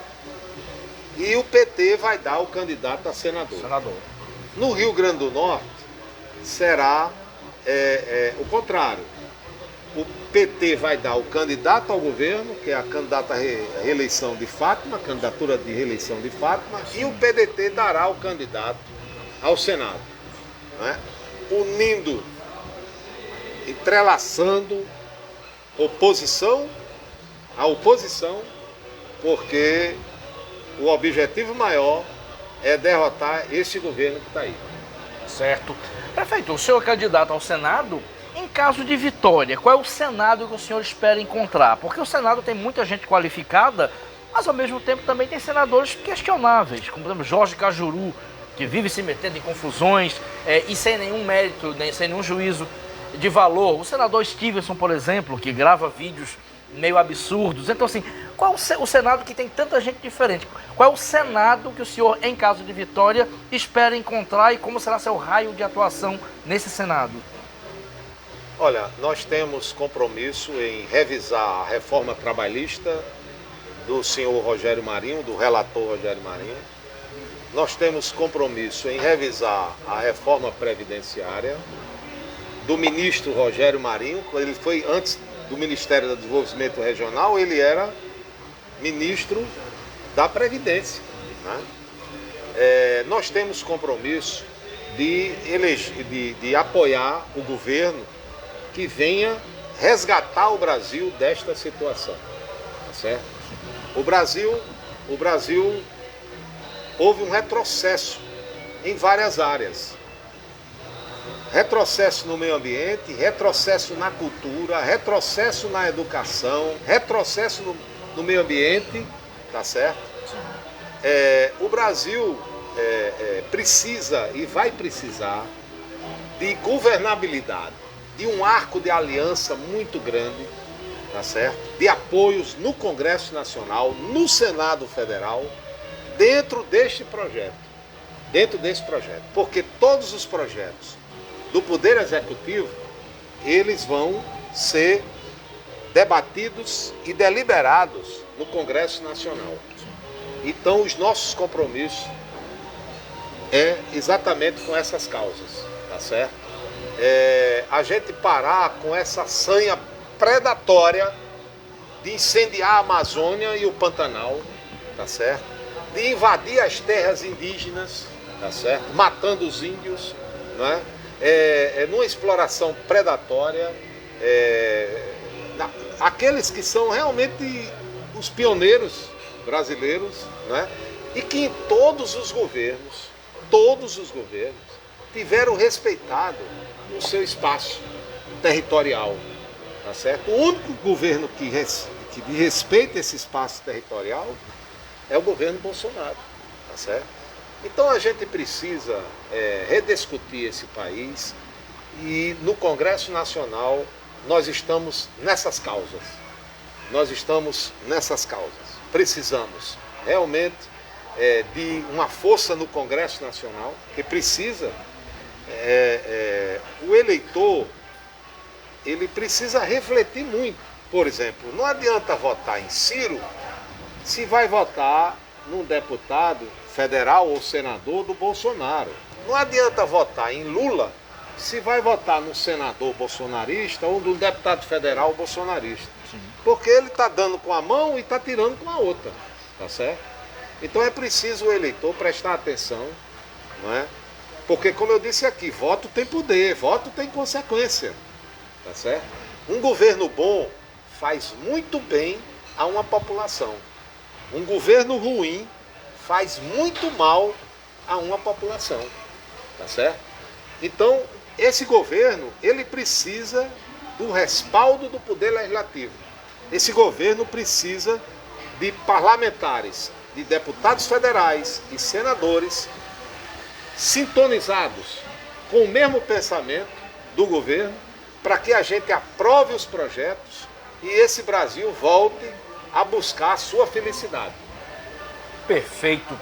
E o PT vai dar o candidato a senador. No Rio Grande do Norte será o contrário. O PT vai dar o candidato ao governo, que é a candidata à reeleição de Fátima, a candidatura de reeleição de Fátima, e o PDT dará o candidato ao Senado. Né? Unindo, entrelaçando a oposição, porque o objetivo maior é derrotar esse governo que está aí. Certo. Prefeito, o senhor é candidato ao Senado, em caso de vitória, qual é o Senado que o senhor espera encontrar? Porque o Senado tem muita gente qualificada, mas ao mesmo tempo também tem senadores questionáveis, como por exemplo Jorge Cajuru, que vive se metendo em confusões e sem nenhum mérito, sem nenhum juízo de valor. O senador Stevenson, por exemplo, que grava vídeos meio absurdos. Então, assim, qual o Senado que tem tanta gente diferente? Qual é o Senado que o senhor, em caso de vitória, espera encontrar e como será seu raio de atuação nesse Senado? Olha, nós temos compromisso em revisar a reforma trabalhista do senhor Rogério Marinho, do relator Rogério Marinho. Nós temos compromisso em revisar a reforma previdenciária do ministro Rogério Marinho. Ele foi, antes do Ministério do Desenvolvimento Regional, ele era ministro da Previdência. Né? Nós temos compromisso de apoiar o governo que venha resgatar o Brasil desta situação. Tá certo? O Brasil houve um retrocesso em várias áreas. Retrocesso no meio ambiente, retrocesso na cultura, retrocesso na educação, retrocesso no meio ambiente, tá certo? O Brasil precisa e vai precisar de governabilidade, de um arco de aliança muito grande, tá certo? De apoios no Congresso Nacional, no Senado Federal, dentro deste projeto, porque todos os projetos do Poder Executivo, eles vão ser debatidos e deliberados no Congresso Nacional. Então, os nossos compromissos é exatamente com essas causas, tá certo? A gente parar com essa sanha predatória de incendiar a Amazônia e o Pantanal, tá certo? De invadir as terras indígenas, tá certo? Matando os índios, não é? Numa exploração predatória, aqueles que são realmente os pioneiros brasileiros, né? E que em todos os governos tiveram respeitado o seu espaço territorial, tá certo? O único governo que respeita esse espaço territorial é o governo Bolsonaro, tá certo? Então a gente precisa rediscutir esse país e no Congresso Nacional nós estamos nessas causas. Precisamos realmente de uma força no Congresso Nacional que precisa, o eleitor, ele precisa refletir muito. Por exemplo, não adianta votar em Ciro se vai votar num deputado federal ou senador do Bolsonaro. Não adianta votar em Lula se vai votar num senador bolsonarista ou num deputado federal bolsonarista. Sim. Porque ele está dando com a mão e está tirando com a outra, tá certo? Então é preciso o eleitor prestar atenção, não é? Porque, como eu disse aqui, voto tem poder, voto tem consequência, tá certo? Um governo bom faz muito bem a uma população. Um governo ruim faz muito mal a uma população, tá certo? Então, esse governo, ele precisa do respaldo do Poder Legislativo. Esse governo precisa de parlamentares, de deputados federais e senadores sintonizados com o mesmo pensamento do governo para que a gente aprove os projetos e esse Brasil volte a buscar a sua felicidade. Perfeito.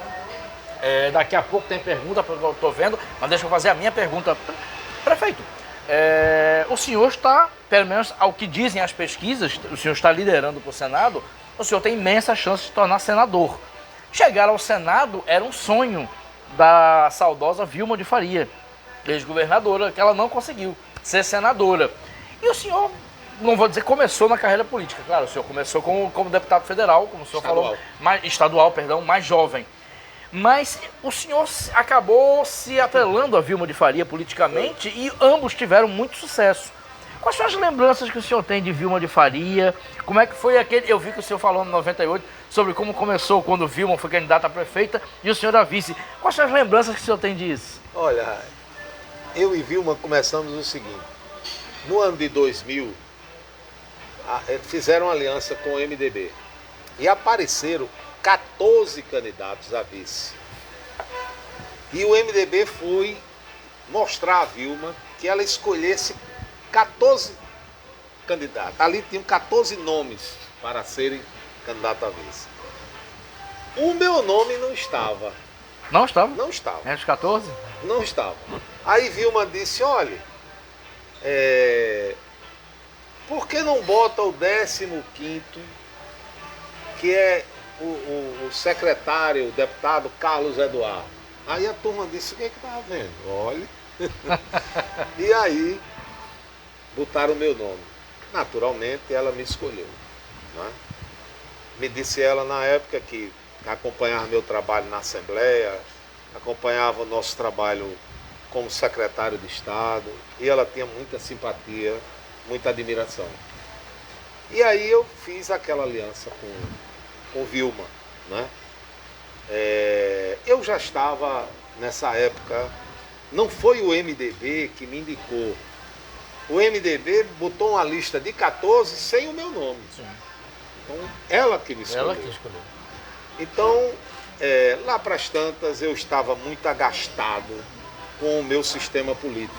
Daqui a pouco tem pergunta, porque eu estou vendo, mas deixa eu fazer a minha pergunta. Prefeito, o senhor está, pelo menos ao que dizem as pesquisas, o senhor está liderando para o Senado, o senhor tem imensa chance de se tornar senador. Chegar ao Senado era um sonho da saudosa Vilma de Faria, ex-governadora, que ela não conseguiu ser senadora. E o senhor, não vou dizer começou na carreira política, claro, o senhor começou como deputado federal, como o senhor falou, estadual, mais jovem. Mas o senhor acabou se atrelando a Vilma de Faria politicamente e ambos tiveram muito sucesso. Quais são as lembranças que o senhor tem de Vilma de Faria? Como é que foi aquele... Eu vi que o senhor falou em 98 sobre como começou quando Vilma foi candidata a prefeita e o senhor a vice. Quais são as lembranças que o senhor tem disso? Olha, eu e Vilma começamos o seguinte. No ano de 2000, fizeram aliança com o MDB e apareceram 14 candidatos a vice. E o MDB foi mostrar a Vilma que ela escolhesse 14 candidatos. Ali tinham 14 nomes para serem candidatos a vice. O meu nome não estava. Não estava? Não estava. Era os 14? Não estava. Aí Vilma disse, olha, por que não bota o 15º, que é o secretário, o deputado Carlos Eduardo? Aí a turma disse, o que é que estava vendo? Olha. E aí botaram o meu nome. Naturalmente ela me escolheu. Não é? Me disse ela na época que acompanhava meu trabalho na Assembleia, acompanhava o nosso trabalho como secretário de Estado, e ela tinha muita simpatia, muita admiração. E aí eu fiz aquela aliança com Vilma, né? Eu já estava nessa época, não foi o MDB que me indicou. O MDB botou uma lista de 14 sem o meu nome. Sim. Então, ela que me escolheu. Ela que escolheu. Então, lá para as tantas, eu estava muito agastado com o meu sistema político.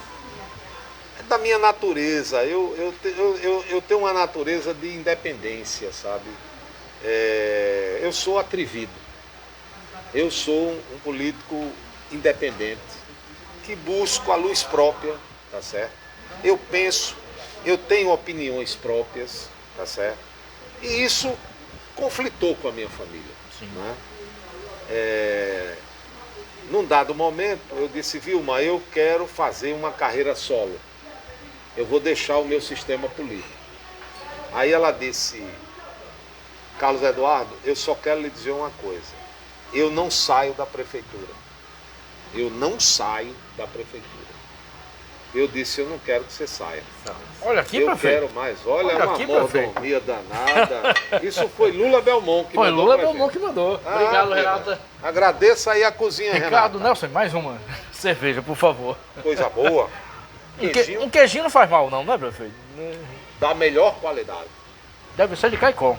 É da minha natureza, eu tenho uma natureza de independência, sabe? Eu sou atrevido. Eu sou um político independente, que busco a luz própria, tá certo? Eu penso, eu tenho opiniões próprias, tá certo? E isso conflitou com a minha família. Sim. Né? Num dado momento, eu disse, Vilma, eu quero fazer uma carreira solo. Eu vou deixar o meu sistema político. Aí ela disse, Carlos Eduardo, eu só quero lhe dizer uma coisa. Eu não saio da prefeitura. Eu não saio da prefeitura. Eu disse, eu não quero que você saia. Olha aqui, eu prefeito. Quero mais. Olha uma aqui, mordomia danada. Isso foi Lula Belmont que Foi mandou. Lula Belmont que mandou. Obrigado, Renata. Agradeça aí a cozinha, Ricardo Renata. Nelson, mais uma cerveja, por favor. Coisa boa. Um queijinho não faz mal não, né, prefeito? Da melhor qualidade. Deve ser de Caicó.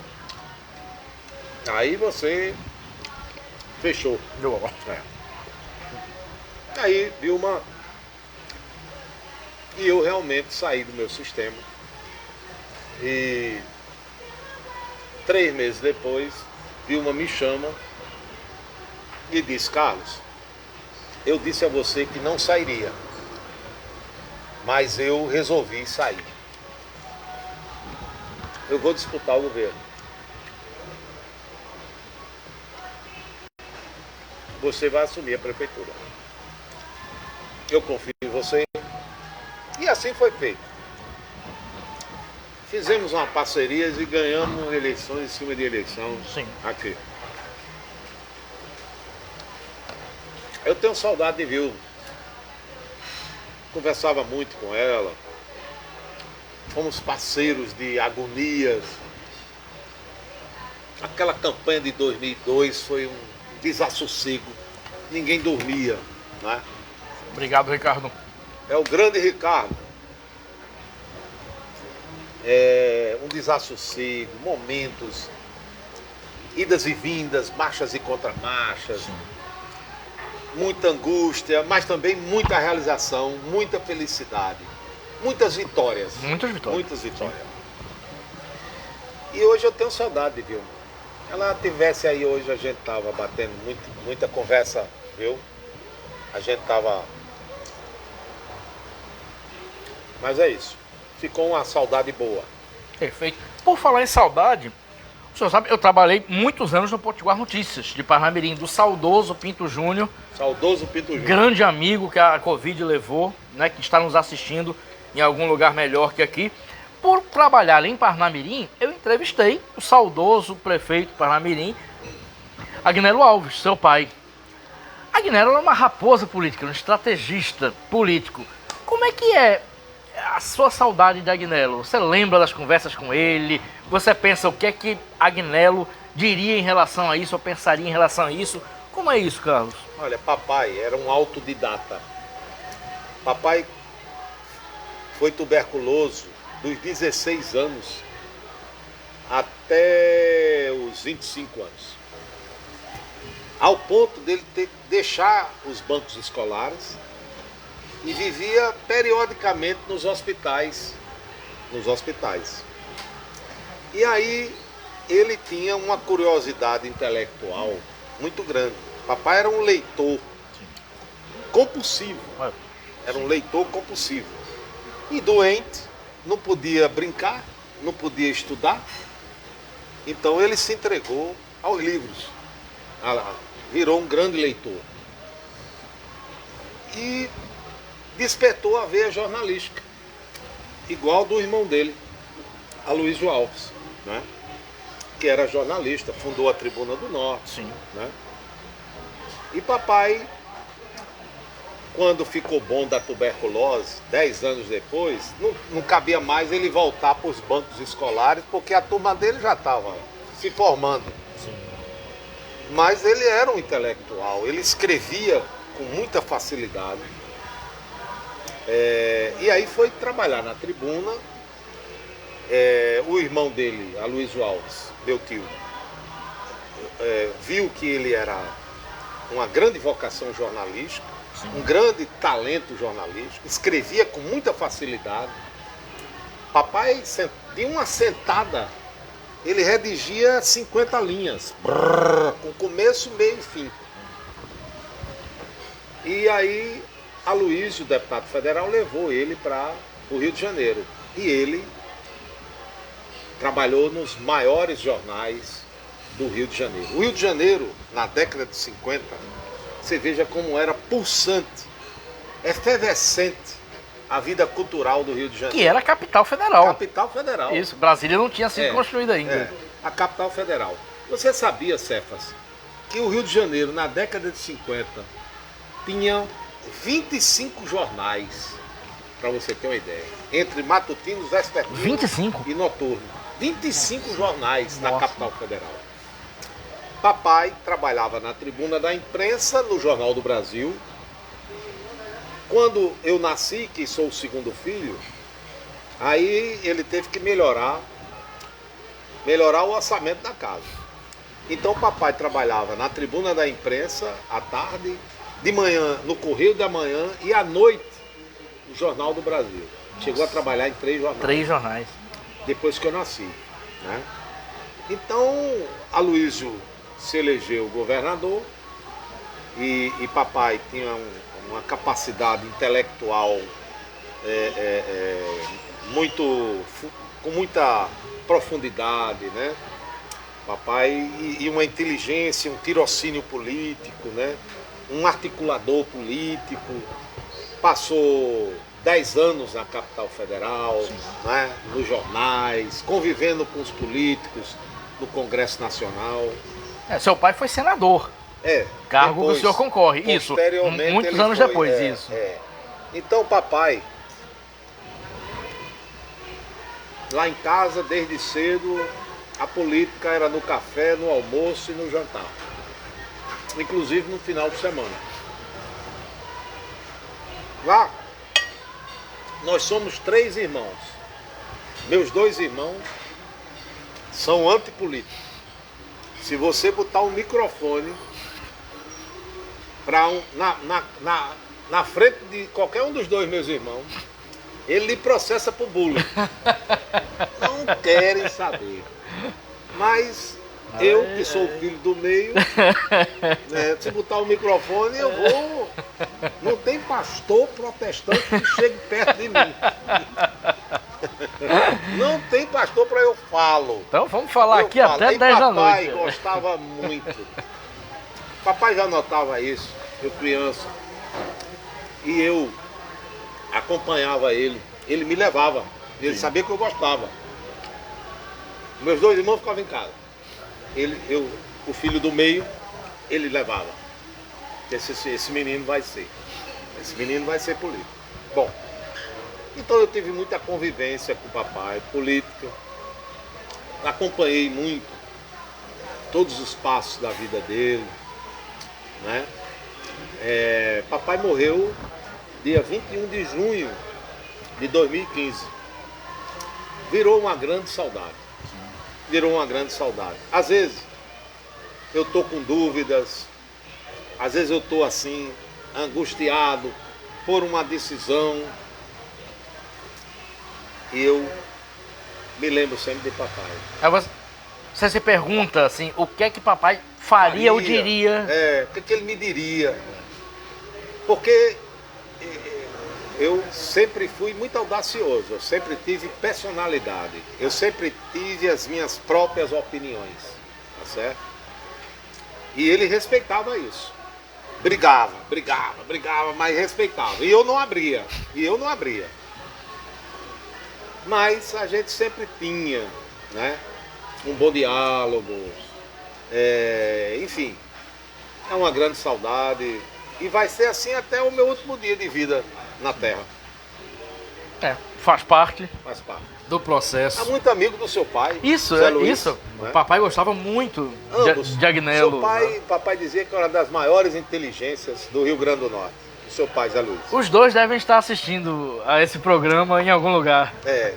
Aí você fechou. Deu. Aí, Vilma, e eu realmente saí do meu sistema. E 3 meses depois, Vilma me chama e disse, Carlos, eu disse a você que não sairia, mas eu resolvi sair. Eu vou disputar o governo. Você vai assumir a prefeitura. Eu confio em você. E assim foi feito. Fizemos uma parceria e ganhamos eleições em cima de eleição. Sim. Aqui. Eu tenho saudade de Vilma. Conversava muito com ela. Fomos parceiros de agonias. Aquela campanha de 2002 foi um desassossego. Ninguém dormia, né? Obrigado, Ricardo. É o grande Ricardo. Um desassossego, momentos, idas e vindas, marchas e contramarchas, muita angústia, mas também muita realização, muita felicidade, muitas vitórias. Muitas vitórias. Muitas vitórias. E hoje eu tenho saudade de Vilma. Ela tivesse aí hoje, a gente tava batendo muita conversa, viu? A gente tava... Mas é isso. Ficou uma saudade boa. Perfeito. Por falar em saudade, o senhor sabe, eu trabalhei muitos anos no Potiguar Notícias, de Parnamirim, do saudoso Pinto Júnior. Saudoso Pinto Júnior. Grande amigo que a Covid levou, né, que está nos assistindo em algum lugar melhor que aqui. Por trabalhar em Parnamirim, eu entrevistei o saudoso prefeito de Parnamirim, Agnello Alves, seu pai. Agnello era uma raposa política, um estrategista político. Como é que é a sua saudade de Agnello? Você lembra das conversas com ele? Você pensa o que é que Agnello diria em relação a isso, ou pensaria em relação a isso? Como é isso, Carlos? Olha, papai era um autodidata. Papai foi tuberculoso dos 16 anos até os 25 anos. Ao ponto dele ter que deixar os bancos escolares e vivia periodicamente nos hospitais. E aí ele tinha uma curiosidade intelectual muito grande. Papai era um leitor compulsivo. Era um leitor compulsivo. E doente, não podia brincar, não podia estudar. Então ele se entregou aos livros. Virou um grande leitor. E despertou a veia jornalística, igual do irmão dele, Aloysio Alves, né? Que era jornalista, fundou a Tribuna do Norte. Sim. Né? E papai quando ficou bom da tuberculose, 10 anos depois, não cabia mais ele voltar para os bancos escolares, porque a turma dele já estava se formando. Sim. Mas ele era um intelectual, ele escrevia com muita facilidade. E aí foi trabalhar na Tribuna. O irmão dele, Aloysio Alves, meu tio, viu que ele era uma grande vocação jornalística, um grande talento jornalístico, escrevia com muita facilidade. Papai, de uma sentada, ele redigia 50 linhas, com começo, meio e fim. E aí, Aloysio, deputado federal, levou ele para o Rio de Janeiro. E ele trabalhou nos maiores jornais do Rio de Janeiro. O Rio de Janeiro, na década de 50, você veja como era pulsante, efervescente a vida cultural do Rio de Janeiro. Que era a capital federal. Capital federal. Isso, Brasília não tinha sido construída ainda. A capital federal. Você sabia, Cefas, que o Rio de Janeiro, na década de 50, tinha 25 jornais, para você ter uma ideia, entre matutinos, vespertinos 25? e noturnos. 25 jornais na capital federal. Papai trabalhava na Tribuna da Imprensa, no Jornal do Brasil. Quando eu nasci, que sou o segundo filho, aí ele teve que melhorar o orçamento da casa. Então papai trabalhava na Tribuna da Imprensa à tarde, de manhã no Correio da Manhã e à noite no Jornal do Brasil. Chegou a trabalhar em 3 jornais. 3 jornais. Depois que eu nasci, né? Então, Aloysio se elegeu governador e papai tinha uma capacidade intelectual com muita profundidade, né? Papai e uma inteligência, um tirocínio político, né? Um articulador político, passou 10 anos na capital federal, né, nos jornais, convivendo com os políticos no Congresso Nacional. Seu pai foi senador. Cargo depois, que o senhor concorre. Isso, muitos anos depois, isso. Então, papai, lá em casa, desde cedo, a política era no café, no almoço e no jantar. Inclusive no final de semana. Lá, nós somos 3 irmãos. Meus 2 irmãos são antipolíticos. Se você botar um microfone na frente de qualquer um dos 2 meus irmãos, ele lhe processa por bullying. Não querem saber. Mas eu, que sou o filho do meio, né, se botar o microfone, eu vou... Não tem pastor protestante que chegue perto de mim. Não tem pastor para eu falo. Então vamos falar aqui até 10 da noite. Papai gostava muito. Papai já notava isso, eu criança. E eu acompanhava ele. Ele me levava. Ele sabia que eu gostava. Meus 2 irmãos ficavam em casa. O filho do meio, ele levava. Esse menino vai ser. Esse menino vai ser político. Bom, então eu tive muita convivência com o papai, política. Acompanhei muito todos os passos da vida dele, né? Papai morreu dia 21 de junho de 2015. Virou uma grande saudade. Virou uma grande saudade. Às vezes eu tô com dúvidas, às vezes eu tô assim, angustiado por uma decisão, e eu me lembro sempre de papai. Aí você se pergunta assim, o que é que papai faria ou diria? O que ele me diria? Porque eu sempre fui muito audacioso, eu sempre tive personalidade, eu sempre tive as minhas próprias opiniões, tá certo? E ele respeitava isso. Brigava, mas respeitava. E eu não abria. Mas a gente sempre tinha, né, um bom diálogo. Enfim, é uma grande saudade. E vai ser assim até o meu último dia de vida na Terra. Faz parte Faz parte. do processo. É muito amigo do seu pai. Isso, Zé Luiz, isso. né? O papai gostava muito Ambos. de Agnello. Seu pai, papai dizia que era uma das maiores inteligências do Rio Grande do Norte. O seu pai, Zé Luiz. Os dois devem estar assistindo a esse programa em algum lugar.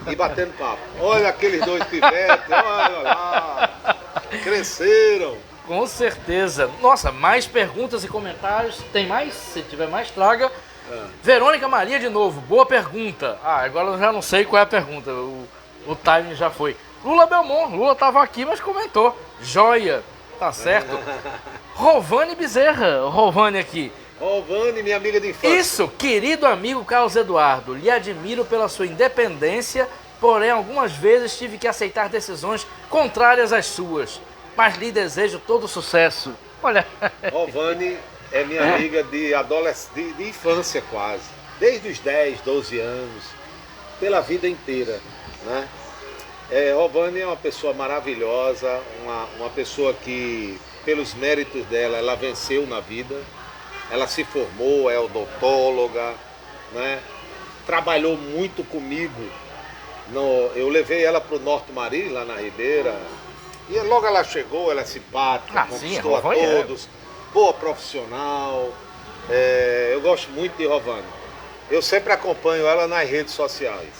E batendo papo. Olha aqueles dois pivetes, olha lá. Cresceram. Com certeza. Nossa, mais perguntas e comentários. Tem mais? Se tiver mais, traga. Verônica Maria de novo, boa pergunta. Agora eu já não sei qual é a pergunta, o timing já foi. Lula Belmont, Lula estava aqui, mas comentou. Joia, tá certo. Rovane Bezerra, Rovane aqui. Rovane, minha amiga de infância. Isso, querido amigo Carlos Eduardo, lhe admiro pela sua independência, porém algumas vezes tive que aceitar decisões contrárias às suas, mas lhe desejo todo sucesso. Olha. Rovane é minha amiga de infância quase, desde os 10, 12 anos, pela vida inteira, né? Rovane é uma pessoa maravilhosa, uma pessoa que, pelos méritos dela, ela venceu na vida, ela se formou, é odontóloga, né? Trabalhou muito comigo, eu levei ela para o Norte Mari, lá na Ribeira, e logo ela chegou, ela é simpática, conquistou a todos. Boa profissional, eu gosto muito de Rovane. Eu sempre acompanho ela nas redes sociais.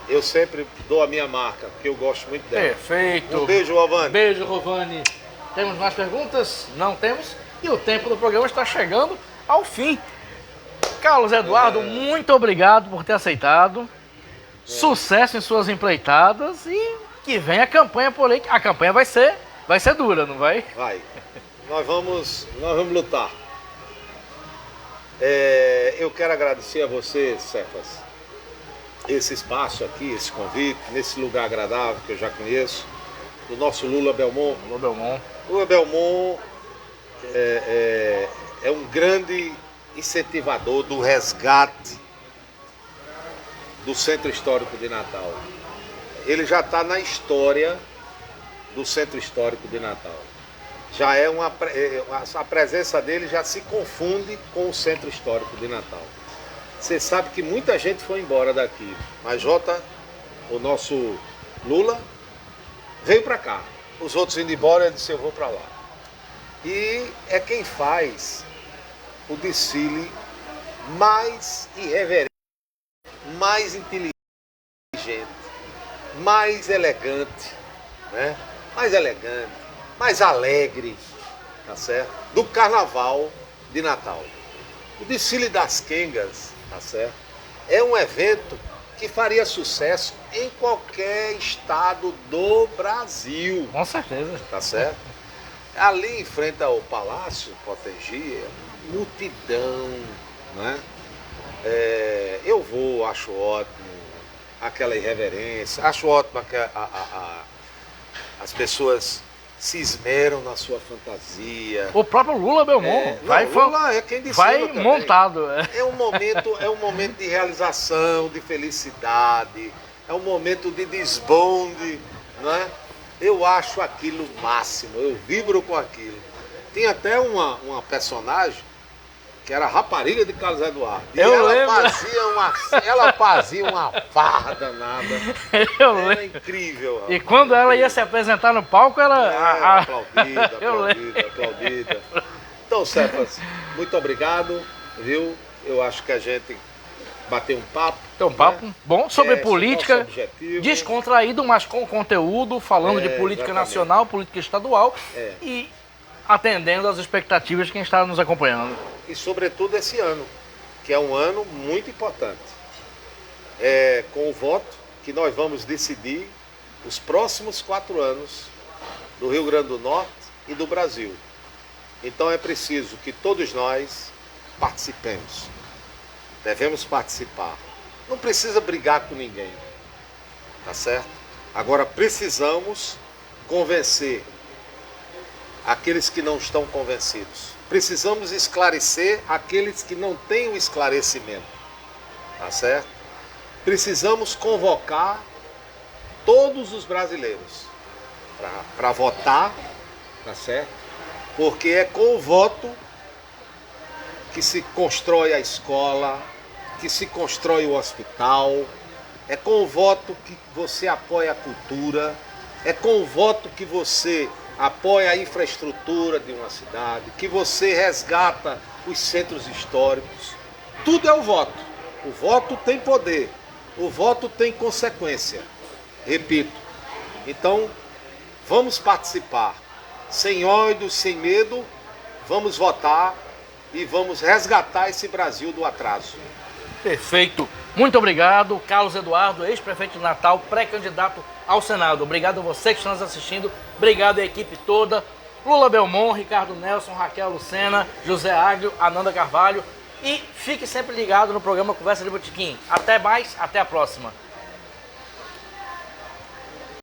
Eu sempre dou a minha marca, porque eu gosto muito dela. Perfeito. Um beijo, Rovane. Beijo, Rovane. Temos mais perguntas? Não temos. E o tempo do programa está chegando ao fim. Carlos Eduardo, muito obrigado por ter aceitado. Sucesso em suas empreitadas e que venha a campanha política. A campanha vai ser dura, não vai? Vai. Nós vamos lutar. Eu quero agradecer a você, Cefas, esse espaço aqui, esse convite, nesse lugar agradável que eu já conheço, do nosso Lula Belmont. Lula Belmont é um grande incentivador do resgate do Centro Histórico de Natal. Ele já está na história do Centro Histórico de Natal. Já a presença dele já se confunde com o Centro Histórico de Natal. Você sabe que muita gente foi embora daqui, mas o nosso Lula, veio para cá. Os outros indo embora, ele disse, eu vou para lá. E é quem faz o desfile mais irreverente, mais inteligente, mais elegante, né? Mais alegre, tá certo? Do Carnaval de Natal. O desfile das Quengas, tá certo? É um evento que faria sucesso em qualquer estado do Brasil. Com certeza. Tá certo? Ali em frente ao Palácio Potengi, multidão, né? Eu acho ótimo aquela irreverência, acho ótimo que as pessoas se esmeram na sua fantasia. O próprio Lula Belmont Lula é quem vai montado. É um momento de realização, de felicidade, é um momento de desbonde, né? Eu acho aquilo o máximo, eu vibro com aquilo. Tinha até uma personagem que era a rapariga de Carlos Eduardo. E ela fazia uma farra danada. Era incrível. E quando ela ia se apresentar no palco, ela... aplaudida. Então, Cefas, muito obrigado, viu? Eu acho que a gente bateu um papo. Tem um papo bom sobre política, descontraído, mas com conteúdo, falando de política nacional, política estadual e atendendo às expectativas de quem está nos acompanhando. E sobretudo esse ano, que é um ano muito importante. Com o voto que nós vamos decidir os próximos 4 anos do Rio Grande do Norte e do Brasil. Então é preciso que todos nós participemos. Devemos participar. Não precisa brigar com ninguém, tá certo? Agora precisamos convencer aqueles que não estão convencidos. Precisamos esclarecer aqueles que não têm o esclarecimento, tá certo? Precisamos convocar todos os brasileiros para votar, tá certo? Porque é com o voto que se constrói a escola, que se constrói o hospital. É com o voto que você apoia a cultura, é com o voto que você apoia a infraestrutura de uma cidade, que você resgata os centros históricos. Tudo é o voto. O voto tem poder, o voto tem consequência. Repito. Então, vamos participar. Sem ódio, sem medo, vamos votar e vamos resgatar esse Brasil do atraso. Perfeito. Muito obrigado, Carlos Eduardo, ex-prefeito de Natal, pré-candidato ao Senado. Obrigado a você que está nos assistindo. Obrigado à equipe toda. Lula Belmont, Ricardo Nelson, Raquel Lucena, José Águio, Ananda Carvalho. E fique sempre ligado no programa Conversa de Botequim. Até mais, até a próxima.